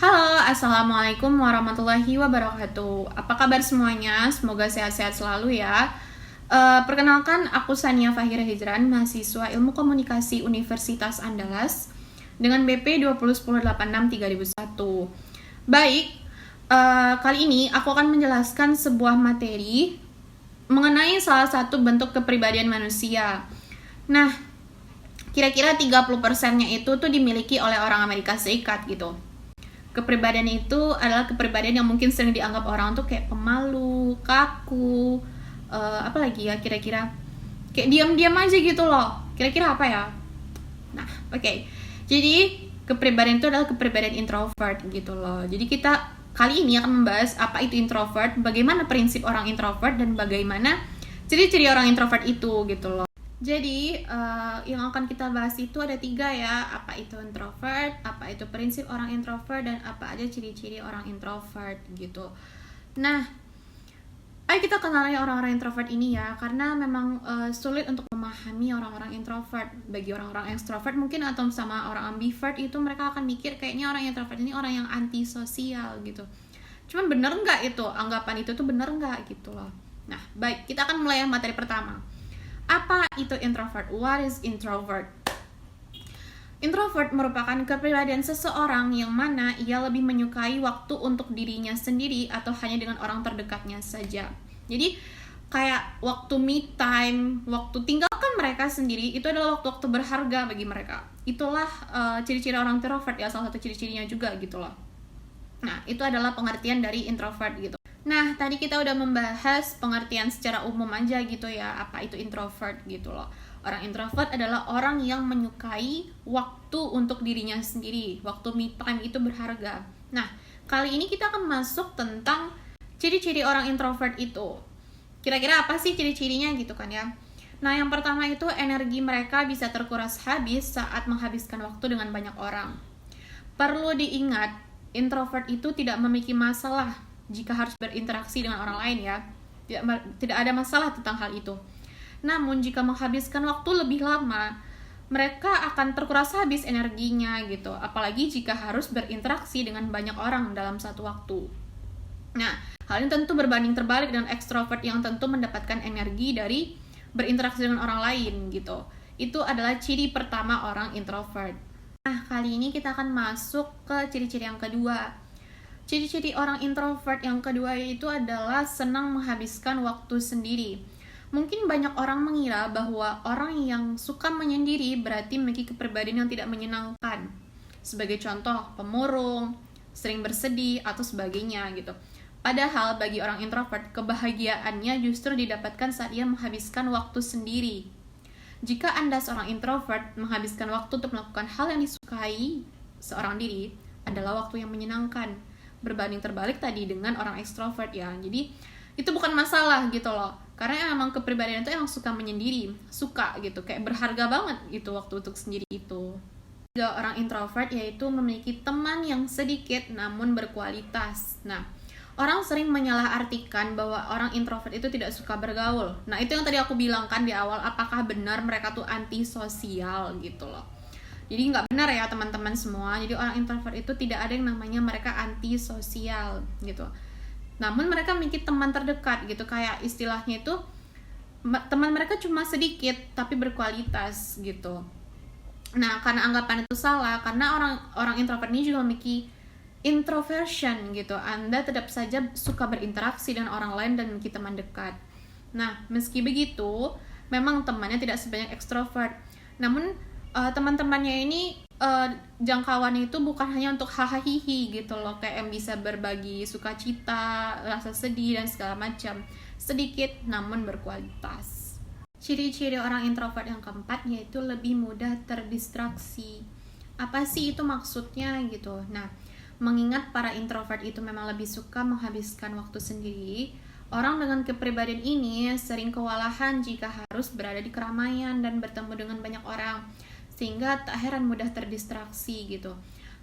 Halo, Assalamualaikum warahmatullahi wabarakatuh. Apa kabar semuanya? Semoga sehat-sehat selalu ya. Perkenalkan, aku Sania Fahira Hijran, mahasiswa Ilmu Komunikasi Universitas Andalas dengan BP 2010863.001. Baik, kali ini aku akan menjelaskan sebuah materi mengenai salah satu bentuk kepribadian manusia. Nah, kira-kira 30%-nya itu tuh dimiliki oleh orang Amerika Serikat gitu. Kepribadian itu adalah kepribadian yang mungkin sering dianggap orang tuh kayak pemalu, kaku, apa lagi ya kira-kira kayak diam-diam aja gitu loh. Kira-kira apa ya? Nah, oke. Jadi kepribadian itu adalah kepribadian introvert gitu loh. Jadi kita kali ini akan membahas apa itu introvert, bagaimana prinsip orang introvert, dan bagaimana ciri-ciri orang introvert itu gitu loh. Jadi yang akan kita bahas itu ada 3 ya. Apa itu introvert, apa itu prinsip orang introvert, dan apa aja ciri-ciri orang introvert gitu. Nah, ayo kita kenali orang-orang introvert ini ya. Karena memang sulit untuk memahami orang-orang introvert. Bagi orang-orang extrovert mungkin atau sama orang ambivert itu mereka akan mikir kayaknya orang introvert ini orang yang antisosial gitu. Cuman bener nggak itu? Anggapan itu tuh bener nggak gitu loh. Nah, baik, kita akan mulai materi pertama. Apa itu introvert? What is introvert? Introvert merupakan kepribadian seseorang yang mana ia lebih menyukai waktu untuk dirinya sendiri atau hanya dengan orang terdekatnya saja. Jadi kayak waktu me time, waktu tinggalkan mereka sendiri itu adalah waktu-waktu berharga bagi mereka. Itulah ciri-ciri orang introvert ya, salah satu ciri-cirinya juga gitu loh. Nah, itu adalah pengertian dari introvert gitu. Nah, tadi kita udah membahas pengertian secara umum aja gitu ya, apa itu introvert gitu loh. Orang introvert adalah orang yang menyukai waktu untuk dirinya sendiri. Waktu me time itu berharga. Nah, kali ini kita akan masuk tentang ciri-ciri orang introvert itu. Kira-kira apa sih ciri-cirinya gitu kan ya. Nah, yang pertama itu energi mereka bisa terkuras habis saat menghabiskan waktu dengan banyak orang. Perlu diingat, introvert itu tidak memiliki masalah jika harus berinteraksi dengan orang lain ya. Tidak ada masalah tentang hal itu. Namun jika menghabiskan waktu lebih lama, mereka akan terkuras habis energinya gitu. Apalagi jika harus berinteraksi dengan banyak orang dalam satu waktu. Nah, hal ini tentu berbanding terbalik dengan ekstrovert yang tentu mendapatkan energi dari berinteraksi dengan orang lain gitu. Itu adalah ciri pertama orang introvert. Nah, kali ini kita akan masuk ke ciri-ciri yang kedua. Ciri-ciri orang introvert yang kedua yaitu adalah senang menghabiskan waktu sendiri. Mungkin banyak orang mengira bahwa orang yang suka menyendiri berarti memiliki kepribadian yang tidak menyenangkan. Sebagai contoh, pemurung, sering bersedih, atau sebagainya gitu. Padahal bagi orang introvert, kebahagiaannya justru didapatkan saat ia menghabiskan waktu sendiri. Jika Anda seorang introvert, menghabiskan waktu untuk melakukan hal yang disukai seorang diri adalah waktu yang menyenangkan. Berbanding terbalik tadi dengan orang ekstrovert ya. Jadi itu bukan masalah gitu loh. Karena emang kepribadian itu emang suka menyendiri, suka gitu, kayak berharga banget gitu waktu untuk sendiri itu. Juga orang introvert yaitu memiliki teman yang sedikit namun berkualitas. Nah, orang sering menyalahartikan bahwa orang introvert itu tidak suka bergaul. Nah, itu yang tadi aku bilang kan di awal, apakah benar mereka tuh antisosial gitu loh. Jadi nggak benar ya teman-teman semua. Jadi orang introvert itu tidak ada yang namanya mereka antisosial gitu. Namun mereka memiliki teman terdekat gitu. Kayak istilahnya itu teman mereka cuma sedikit tapi berkualitas gitu. Nah, karena anggapan itu salah, karena orang introvert ini juga memiliki introversion gitu. Anda tetap saja suka berinteraksi dengan orang lain dan memiliki teman dekat. Nah, meski begitu, memang temannya tidak sebanyak ekstrovert. Namun teman-temannya ini jangkauannya itu bukan hanya untuk hahaha gitu loh, kayak yang bisa berbagi sukacita, rasa sedih dan segala macam, sedikit namun berkualitas. Ciri-ciri orang introvert yang keempat yaitu lebih mudah terdistraksi. Apa sih itu maksudnya gitu? Nah, mengingat para introvert itu memang lebih suka menghabiskan waktu sendiri, orang dengan kepribadian ini sering kewalahan jika harus berada di keramaian dan bertemu dengan banyak orang, sehingga tak heran mudah terdistraksi gitu.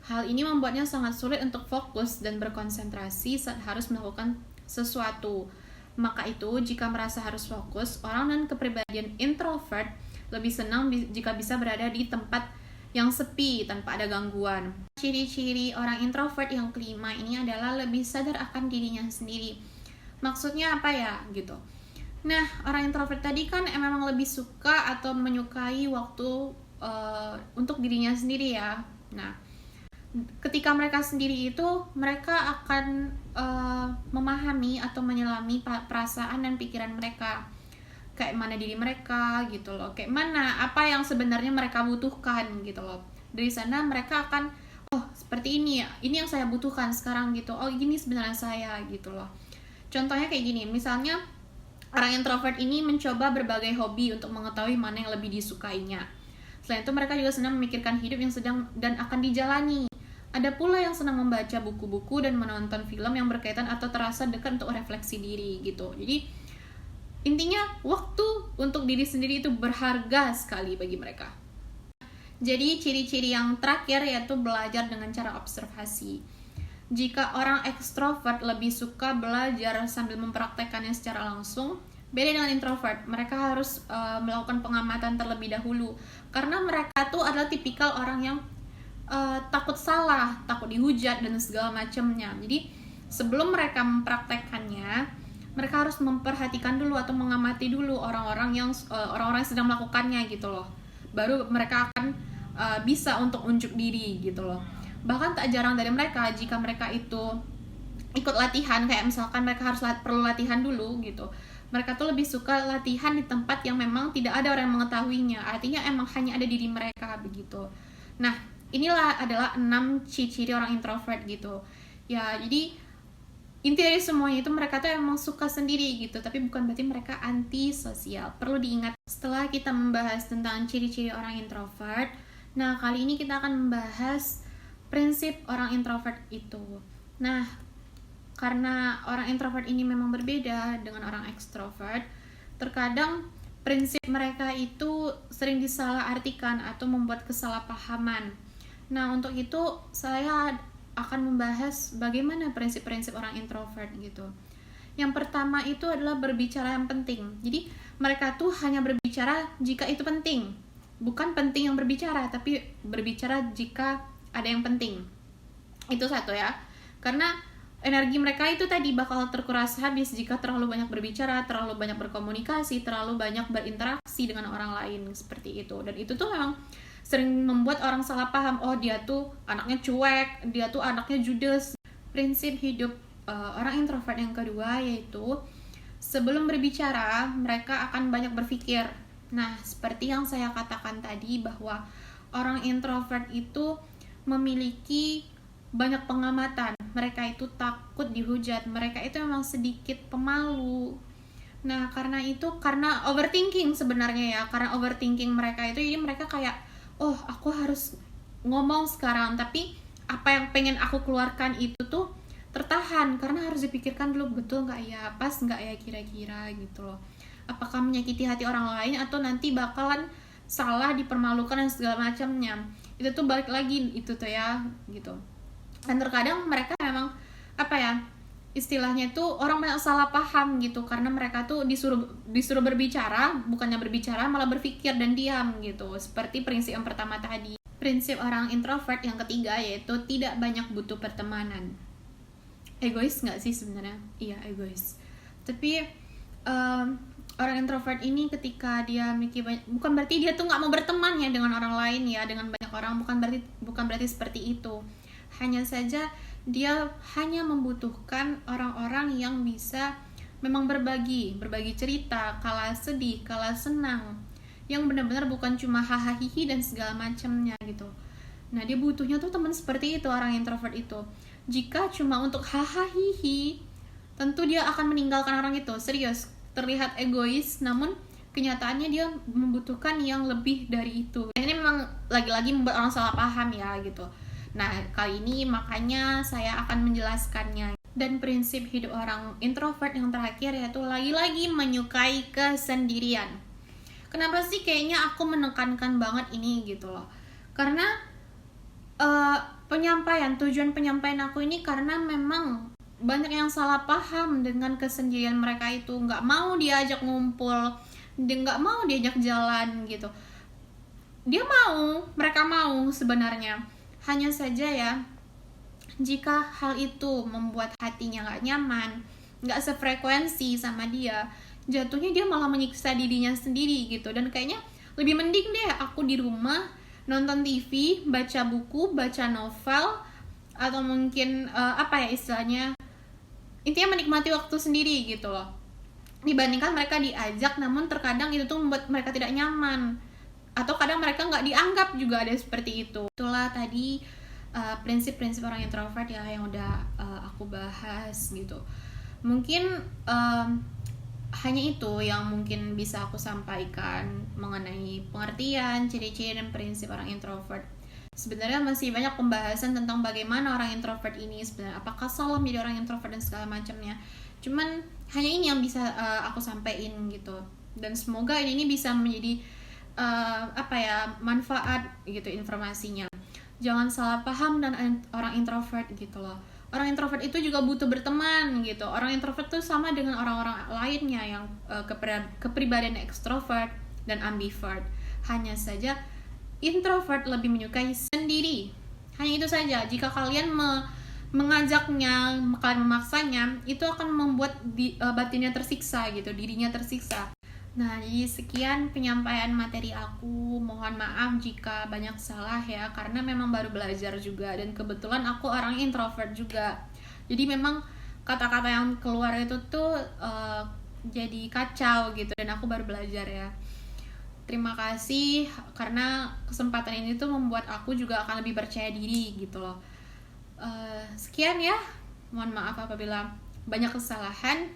Hal ini membuatnya sangat sulit untuk fokus dan berkonsentrasi saat harus melakukan sesuatu. Maka itu, jika merasa harus fokus, orang dengan kepribadian introvert lebih senang jika bisa berada di tempat yang sepi tanpa ada gangguan. Ciri-ciri orang introvert yang kelima ini adalah lebih sadar akan dirinya sendiri. Maksudnya apa ya gitu. Nah, orang introvert tadi kan memang lebih suka atau menyukai waktu untuk dirinya sendiri ya. Nah, ketika mereka sendiri itu mereka akan memahami atau menyelami perasaan dan pikiran mereka, kayak mana diri mereka gitu loh, kayak mana apa yang sebenarnya mereka butuhkan gitu loh. Dari sana mereka akan, oh seperti ini ya, ini yang saya butuhkan sekarang gitu, oh gini sebenarnya saya gitu loh. Contohnya kayak gini, misalnya orang introvert ini mencoba berbagai hobi untuk mengetahui mana yang lebih disukainya. Selain itu mereka juga senang memikirkan hidup yang sedang dan akan dijalani. Ada pula yang senang membaca buku-buku dan menonton film yang berkaitan atau terasa dekat untuk refleksi diri gitu. Jadi intinya waktu untuk diri sendiri itu berharga sekali bagi mereka. Jadi ciri-ciri yang terakhir yaitu belajar dengan cara observasi. Jika orang ekstrovert lebih suka belajar sambil mempraktekkannya secara langsung, beda dengan introvert. Mereka harus melakukan pengamatan terlebih dahulu, karena mereka tuh adalah tipikal orang yang takut salah, takut dihujat dan segala macamnya. Jadi sebelum mereka mempraktekkannya, mereka harus memperhatikan dulu atau mengamati dulu orang-orang yang sedang melakukannya gitu loh. Baru mereka akan bisa untuk unjuk diri gitu loh. Bahkan tak jarang dari mereka, jika mereka itu ikut latihan, kayak misalkan mereka harus perlu latihan dulu gitu, mereka tuh lebih suka latihan di tempat yang memang tidak ada orang yang mengetahuinya. Artinya emang hanya ada diri mereka begitu. Nah, inilah adalah 6 ciri-ciri orang introvert gitu. Ya, jadi inti dari semuanya itu mereka tuh emang suka sendiri gitu, tapi bukan berarti mereka anti sosial. Perlu diingat, setelah kita membahas tentang ciri-ciri orang introvert, nah kali ini kita akan membahas prinsip orang introvert itu. Nah, karena orang introvert ini memang berbeda dengan orang ekstrovert, terkadang prinsip mereka itu sering disalahartikan atau membuat kesalahpahaman. Nah, untuk itu saya akan membahas bagaimana prinsip-prinsip orang introvert gitu. Yang pertama itu adalah berbicara yang penting. Jadi mereka tuh hanya berbicara jika itu penting. Bukan penting yang berbicara, tapi berbicara jika ada yang penting. Itu satu ya. Karena energi mereka itu tadi bakal terkuras habis jika terlalu banyak berbicara, terlalu banyak berkomunikasi, terlalu banyak berinteraksi dengan orang lain seperti itu. Dan itu tuh memang sering membuat orang salah paham, oh dia tuh anaknya cuek, dia tuh anaknya judes. Prinsip hidup orang introvert yang kedua yaitu sebelum berbicara mereka akan banyak berpikir. Nah, seperti yang saya katakan tadi bahwa orang introvert itu memiliki banyak pengamatan. Mereka itu takut dihujat, mereka itu memang sedikit pemalu. Nah, karena overthinking sebenarnya ya, karena overthinking mereka itu, jadi mereka kayak, oh aku harus ngomong sekarang, tapi apa yang pengen aku keluarkan itu tuh tertahan, karena harus dipikirkan dulu, betul nggak ya, pas nggak ya kira-kira gitu loh, apakah menyakiti hati orang lain atau nanti bakalan salah, dipermalukan dan segala macamnya. Itu tuh balik lagi itu tuh ya gitu. Dan terkadang mereka memang istilahnya tuh orang banyak salah paham gitu, karena mereka tuh disuruh berbicara, bukannya berbicara malah berpikir dan diam gitu. Seperti prinsip yang pertama tadi. Prinsip orang introvert yang ketiga yaitu tidak banyak butuh pertemanan. Egois nggak sih sebenarnya? Iya, egois. Tapi orang introvert ini ketika dia mikir banyak, bukan berarti dia tuh nggak mau berteman ya dengan orang lain ya, dengan banyak orang, bukan berarti seperti itu. Hanya saja dia hanya membutuhkan orang-orang yang bisa memang berbagi cerita, kala sedih, kala senang, yang benar-benar bukan cuma hahaha dan segala macamnya gitu. Nah, dia butuhnya tuh teman seperti itu, orang introvert itu. Jika cuma untuk hahaha, tentu dia akan meninggalkan orang itu. Serius, terlihat egois, namun kenyataannya dia membutuhkan yang lebih dari itu. Ini memang lagi-lagi membuat orang salah paham ya gitu. Nah, kali ini makanya saya akan menjelaskannya. Dan prinsip hidup orang introvert yang terakhir yaitu lagi-lagi menyukai kesendirian. Kenapa sih kayaknya aku menekankan banget ini gitu loh? Karena tujuan penyampaian aku ini karena memang banyak yang salah paham dengan kesendirian mereka itu. Nggak mau diajak ngumpul, nggak mau diajak jalan gitu. mereka mau sebenarnya. Hanya saja ya, jika hal itu membuat hatinya gak nyaman, gak sefrekuensi sama dia, jatuhnya dia malah menyiksa dirinya sendiri gitu. Dan kayaknya lebih mending deh aku di rumah nonton TV, baca buku, baca novel, atau mungkin istilahnya, intinya menikmati waktu sendiri gitu loh, dibandingkan mereka diajak namun terkadang itu tuh membuat mereka tidak nyaman, atau kadang mereka nggak dianggap juga, ada seperti itu. Itulah tadi prinsip-prinsip orang introvert ya yang udah aku bahas gitu. Mungkin hanya itu yang mungkin bisa aku sampaikan mengenai pengertian, ciri-ciri, dan prinsip orang introvert. Sebenarnya masih banyak pembahasan tentang bagaimana orang introvert ini sebenarnya, apakah salah menjadi orang introvert dan segala macamnya. Cuman hanya ini yang bisa aku sampaikan gitu. Dan semoga ini bisa menjadi manfaat gitu informasinya. Jangan salah paham dan orang introvert gitu loh. Orang introvert itu juga butuh berteman gitu. Orang introvert tuh sama dengan orang-orang lainnya yang kepribadian ekstrovert dan ambivert. Hanya saja introvert lebih menyukai sendiri. Hanya itu saja. Jika kalian mengajaknya, kalian memaksanya, itu akan membuat batinnya tersiksa gitu, dirinya tersiksa. Nah, jadi sekian penyampaian materi aku. Mohon maaf jika banyak salah ya, karena memang baru belajar juga, dan kebetulan aku orang introvert juga. Jadi memang kata-kata yang keluar itu tuh jadi kacau gitu, dan aku baru belajar ya. Terima kasih karena kesempatan ini tuh membuat aku juga akan lebih percaya diri gitu loh. Sekian ya. Mohon maaf apabila banyak kesalahan.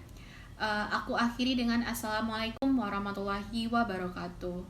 Aku akhiri dengan Assalamualaikum warahmatullahi wabarakatuh.